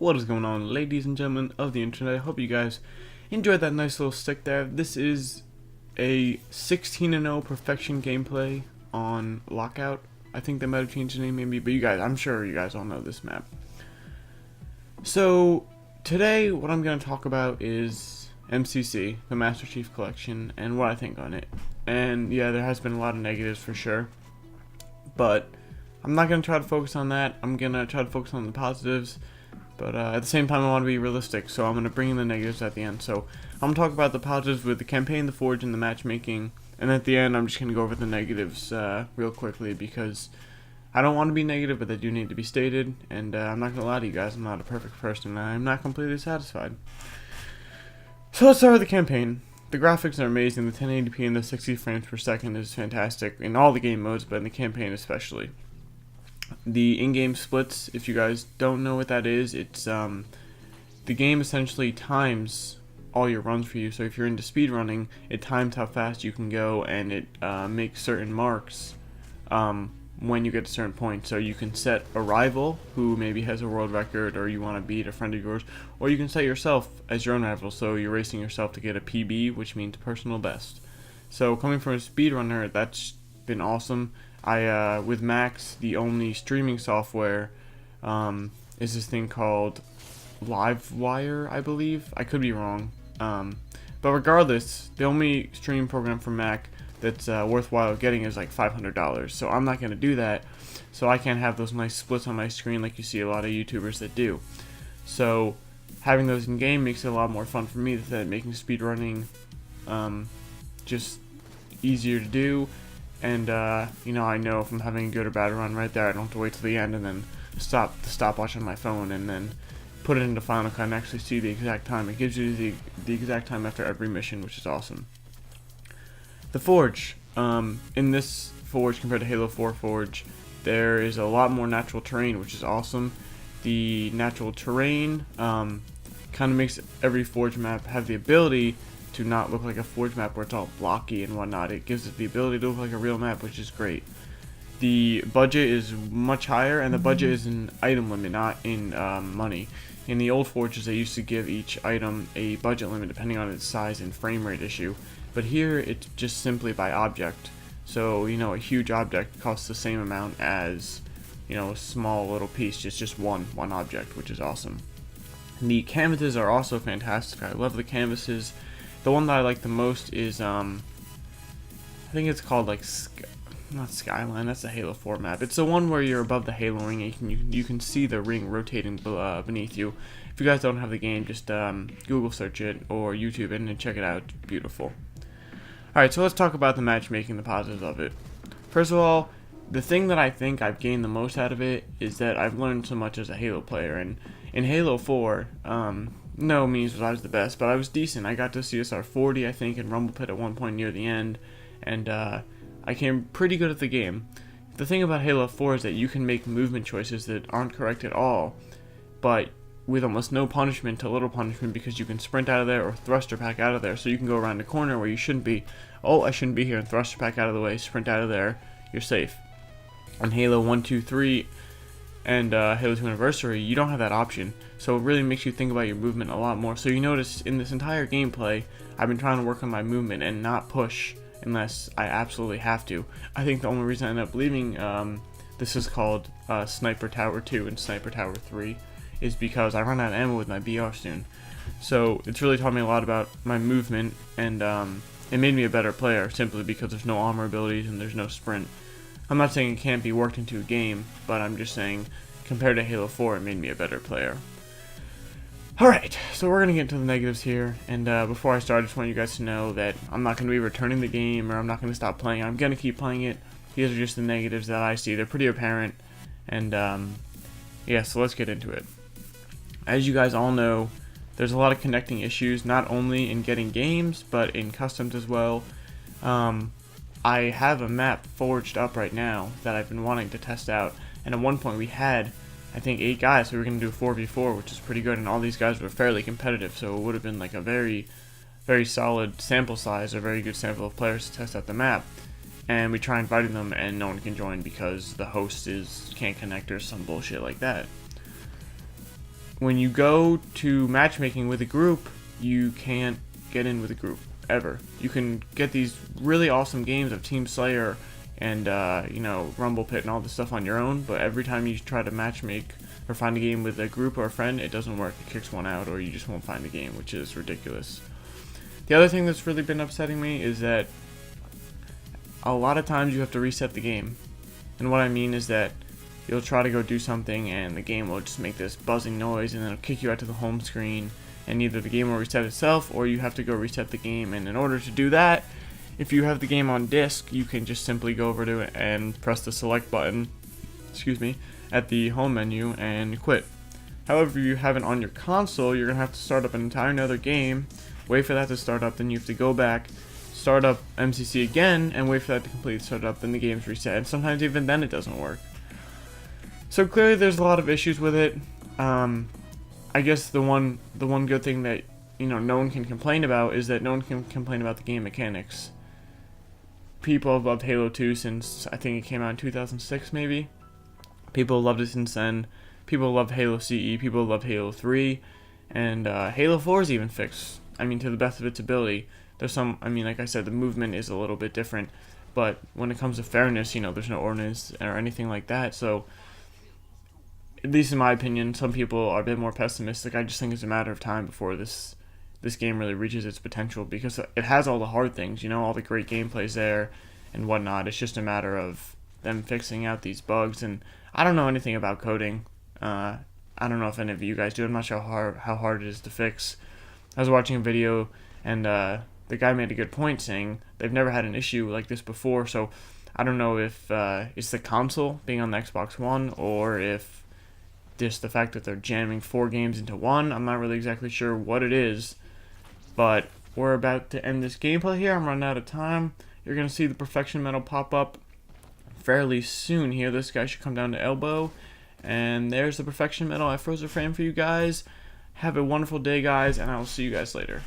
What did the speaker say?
What is going on, ladies and gentlemen of the internet? I hope you guys enjoyed that nice little stick there. This is a 16-0 perfection gameplay on Lockout. I think they might have changed the name maybe, but I'm sure you guys all know this map. So today what I'm going to talk about is MCC, the Master Chief Collection, and what I think on it. And yeah, there has been a lot of negatives for sure, but I'm not going to try to focus on that. I'm going to try to focus on the positives, but at the same time I want to be realistic, so I'm going to bring in the negatives at the end. So I'm going to talk about the positives with the campaign, the forge, and the matchmaking, and at the end I'm just going to go over the negatives real quickly, because I don't want to be negative, but they do need to be stated, and I'm not going to lie to you guys, I'm not a perfect person, and I'm not completely satisfied. So let's start with the campaign. The graphics are amazing. The 1080p and the 60 frames per second is fantastic in all the game modes, but in the campaign especially. The in-game splits, if you guys don't know what that is, it's the game essentially times all your runs for you. So if you're into speedrunning, it times how fast you can go, and it makes certain marks when you get to a certain point. So you can set a rival who maybe has a world record, or you want to beat a friend of yours, or you can set yourself as your own rival, so you're racing yourself to get a PB, which means personal best. So coming from a speedrunner, that's been awesome. With Max, the only streaming software is this thing called Livewire, I believe. I could be wrong. But regardless, the only streaming program for Mac that's worthwhile getting is like $500. So I'm not going to do that. So I can't have those nice splits on my screen like you see a lot of YouTubers that do. So having those in game makes it a lot more fun for me, than making speedrunning just easier to do. And you know, I know if I'm having a good or bad run right there, I don't have to wait till the end and then stop the stopwatch on my phone and then put it into Final Cut and actually see the exact time. It gives you the exact time after every mission, which is awesome. The Forge. In this Forge compared to Halo 4 Forge, there is a lot more natural terrain, which is awesome. The natural terrain kind of makes every Forge map have the ability to not look like a Forge map where it's all blocky and whatnot. It gives it the ability to look like a real map, which is great. The budget is much higher, and the budget is an item limit, not in money. In the old Forges, they used to give each item a budget limit depending on its size and frame rate issue, but here it's just simply by object. So, you know, a huge object costs the same amount as, you know, a small little piece, just one object, which is awesome. And the canvases are also fantastic. I love the canvases. The one that I like the most is, I think it's called like, not Skyline, that's a Halo 4 map. It's the one where you're above the Halo ring and you can see the ring rotating beneath you. If you guys don't have the game, just Google search it or YouTube it and check it out. It's beautiful. Alright, so let's talk about the matchmaking, the positives of it. First of all, the thing that I think I've gained the most out of it is that I've learned so much as a Halo player. And in Halo 4, no means was I was the best, but I was decent. I got to CSR 40, I think, in Rumble Pit at one point near the end, and I came pretty good at the game. The thing about Halo 4 is that you can make movement choices that aren't correct at all, but with almost no punishment to little punishment, because you can sprint out of there or thruster pack out of there, so you can go around a corner where you shouldn't be. Oh, I shouldn't be here, and thruster pack out of the way, sprint out of there, you're safe. On Halo 1, 2, 3, and Halo 2 Anniversary, you don't have that option, so it really makes you think about your movement a lot more. So you notice in this entire gameplay, I've been trying to work on my movement and not push unless I absolutely have to. I think the only reason I ended up leaving, this is called Sniper Tower 2 and Sniper Tower 3, is because I run out of ammo with my BR soon. So it's really taught me a lot about my movement, and it made me a better player simply because there's no armor abilities and there's no sprint. I'm not saying it can't be worked into a game, but I'm just saying compared to Halo 4, it made me a better player. Alright, so we're going to get into the negatives here, and before I start, I just want you guys to know that I'm not going to be returning the game, or I'm not going to stop playing. I'm going to keep playing it. These are just the negatives that I see. They're pretty apparent, and yeah, so let's get into it. As you guys all know, there's a lot of connecting issues, not only in getting games, but in customs as well. I have a map forged up right now that I've been wanting to test out, and at one point we had, I think, 8 guys, so we were going to do a 4v4, which is pretty good, and all these guys were fairly competitive, so it would have been like a very, very solid sample size, a very good sample of players to test out the map. And we try inviting them, and no one can join because the host can't connect or some bullshit like that. when you go to matchmaking with a group, you can't get in with a group ever. You can get these really awesome games of Team Slayer and Rumble Pit and all this stuff on your own, but every time you try to matchmake or find a game with a group or a friend, it doesn't work. It kicks one out, or you just won't find a game, which is ridiculous. The other thing that's really been upsetting me is that a lot of times you have to reset the game. And what I mean is that you'll try to go do something and the game will just make this buzzing noise, and then it'll kick you out to the home screen, and either the game will reset itself or you have to go reset the game. And in order to do that, if you have the game on disc, you can just simply go over to it and press the select button, at the home menu and quit. However, if you have it on your console, you're going to have to start up an entire another game, wait for that to start up, then you have to go back, start up MCC again, and wait for that to complete start up, then the game's reset, and sometimes even then it doesn't work. So clearly there's a lot of issues with it. I guess the one good thing that no one can complain about is that no one can complain about the game mechanics. People have loved Halo 2 since I think it came out in 2006 maybe. People loved it since then. People love Halo CE, people love Halo 3, and Halo 4 is even fixed. I mean, to the best of its ability. There's some, like I said, the movement is a little bit different, but when it comes to fairness, there's no ordinance or anything like that, so at least in my opinion, some people are a bit more pessimistic. I just think it's a matter of time before this game really reaches its potential, because it has all the hard things, all the great gameplays there and whatnot. It's just a matter of them fixing out these bugs, and I don't know anything about coding. I don't know if any of you guys do. I'm not sure how hard it is to fix. I was watching a video, and the guy made a good point saying they've never had an issue like this before, so I don't know if it's the console being on the Xbox One, or if just the fact that they're jamming 4 games into one. I'm not really exactly sure what it is, but we're about to end this gameplay here. I'm running out of time. You're going to see the Perfection Medal pop up fairly soon here. This guy should come down to elbow, and there's the Perfection Medal. I froze a frame for you guys. Have a wonderful day, guys, and I will see you guys later.